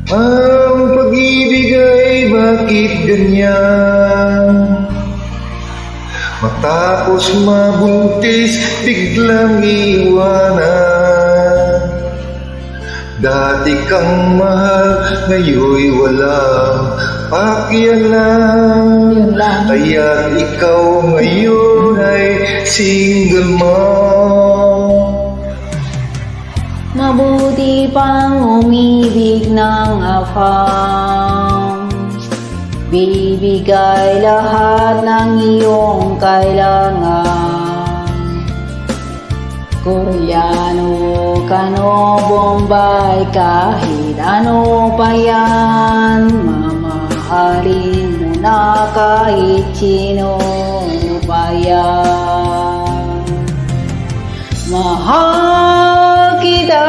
Ang pag-ibig ay bakit ganyan? Matapos mabuntis, biglang iwanan. Dati kang mahal, ngayon'y walang pakialam. Yun lang. Kaya't ikaw ngayon ay single mom. Mabuti pang umibig ng afam. Bibigay lahat ng iyong kailangan. Koreano, Kano, Bombay, kahit ano pa yan. Mamahalin mo na kahit sino pa yan. Mahal kita.